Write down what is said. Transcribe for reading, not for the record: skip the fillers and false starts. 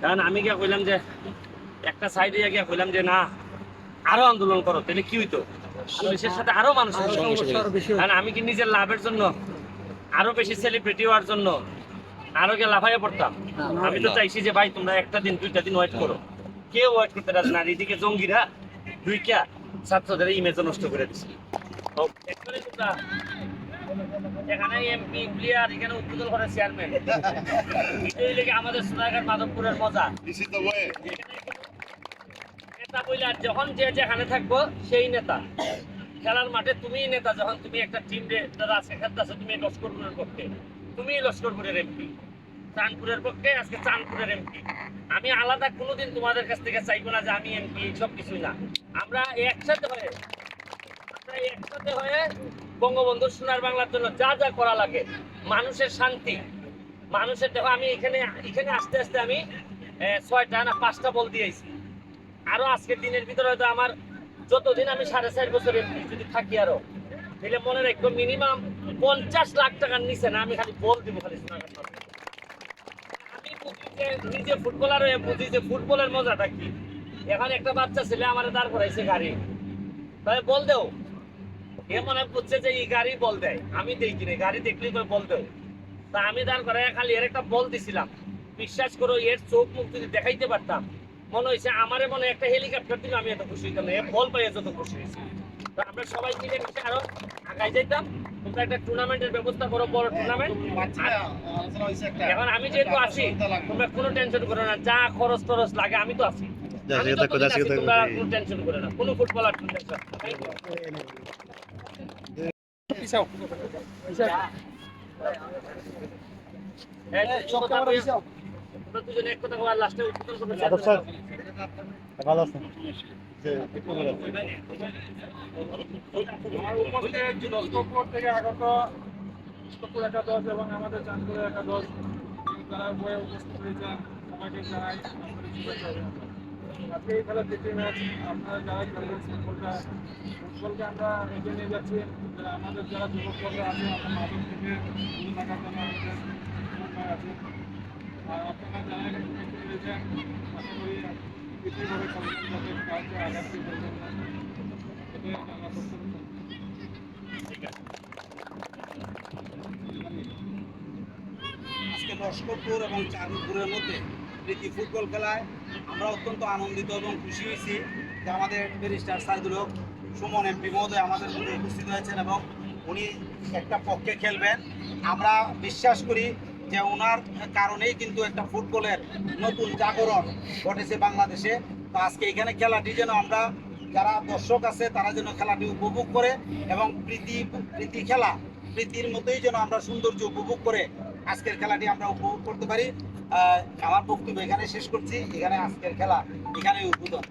কারণ আমি গিয়া কইলাম যে একটা সাইডে গিয়া কইলাম যে না আরো আন্দোলন করো, তাহলে কি হইতো? পুলিশের সাথে আরো মানুষের কারণ আমি কি নিজের লাভের জন্য আরো বেশি সেলিব্রিটি হওয়ার জন্য আরো গিয়ে লাফাইয়া পড়তাম? আমি তো চাইছি যে ভাই তোমরা একটা দিন দুইটা দিন ওয়েট করো। কেউ ওয়েট করতে রাজি না। এদিকে জঙ্গিরা দুইটা ছাত্রদের ইমেজ নষ্ট করে দিচ্ছে। এখানে এমপি প্লেয়ার, এখানে উদ্বোধন করে চেয়ারম্যান। এই লেগে আমাদের সোনারঘাট মাধবপুরের মজা। নেতা বইলে আর যখন যে যেখানে থাকবো সেই নেতা। খেলার মাঠে তুমি নেতা, যখন তুমি একটা টিম আজকে খেলতেছো, তুমি লস্করপুরের পক্ষে, তুমি লস্করপুরের এমপি, চাঁদপুরের পক্ষে আজকে চাঁদপুরের এমপি। আমি আলাদা কোনোদিন তোমাদের কাছ থেকে চাইবো না যে আমি এমপি, সব কিছুই না। আমরা একসাথে হয়ে বঙ্গবন্ধুর সোনার বাংলার জন্য যা যা করা লাগে, মানুষের শান্তি, মানুষের দেখো আমি এখানে আস্তে আস্তে আমি 6টা না 5টা বল দিয়েছি। আরো আজকের দিনের ভিতরে হয়তো আমার যতদিন আমি 4.5 বছর এমপি যদি থাকি আরো, তাহলে মনে রাখবো মিনিমাম 50 লাখ টাকার নিচে না আমি খালি বল দিব খালি সোনারঘাট। আমি বুঝি যে নিজে ফুটবলার হয়ে বুঝি যে ফুটবলের মজাটা কি। এখন একটা বাচ্চা ছেলে আমার দাঁড় করাইছে গাড়ি, তাই বল দেও, এ মনে বুঝছে যে এই গাড়ি বল দেয়, আমি দেই কিনে গাড়ি দেখলেই করে বল দেয়। তা আমি দাঁড় করাই খালি এর একটা বল দিছিলাম। বিশ্বাস করো এর চোখ মুখ যদি দেখাইতে পারতাম, মনে হয়েছে আমারে মনে একটা হেলিকপ্টার দিলে আমি এত খুশি হইতাম না। এ বল পাইয়ে যত খুশি হয়েছি। তো আমরা সবাই মিলে মিশে আরো আগাই যাইতাম। তোমরা একটা টুর্নামেন্টের ব্যবস্থা করো, বড় টুর্নামেন্ট। এখন আমি যেহেতু আছি, তোমরা কোনো টেনশন করো না, যা খরচ টরচ লাগে আমি তো আছি। তোমরা কোনো টেনশন করো না, কোনো ফুটবলার টেনশন। ভালো আছেন? থেকে আগত লস্করপুর একাদশ এবং আমাদের চাঁদপুর একাদশ তারা বয়ে উপস্থিত হয়েছেন, সবাইকে জানাই আজকে এই খেলার দ্বিতীয় ম্যাচ। আপনারা যারা খেলবেন ফুটবলকে আমরা এগিয়ে নিয়ে যাচ্ছি। আমাদের যারা যুবকরা আছে, আমরা মাদক থেকে দূরে থাকার জন্য আমাদের উপায় আছে। আর আপনারা যারা এখানে উপস্থিত হয়েছেন, আশা করি পৃথিবীভাবে খেলবেন, যাতে কাউকে আঘাত দিয়ে বলবেন না, এটাই আমরা করতে আজকে লস্করপুর এবং চাঁদপুরের মধ্যে প্রীতি ফুটবল খেলায় আমরা অত্যন্ত আনন্দিত এবং খুশি হয়েছি যে আমাদের ব্যারিস্টার সাইদুল হক সুমন এমপি মহোদয় আমাদের মধ্যে উপস্থিত হয়েছেন এবং উনি একটা পক্ষে খেলবেন। আমরা বিশ্বাস করি যে ওনার কারণেই কিন্তু একটা ফুটবলের নতুন জাগরণ ঘটেছে বাংলাদেশে। তো আজকে এখানে খেলাটি যেন আমরা যারা দর্শক আছে তারা যেন খেলাটি উপভোগ করে এবং প্রীতি খেলা প্রীতির মতোই যেন আমরা সৌন্দর্য উপভোগ করে আজকের খেলাটি আমরা উপভোগ করতে পারি। আমার বক্তব্য এখানে শেষ করছি। এখানে আজকের খেলা এখানে উদ্বোধন।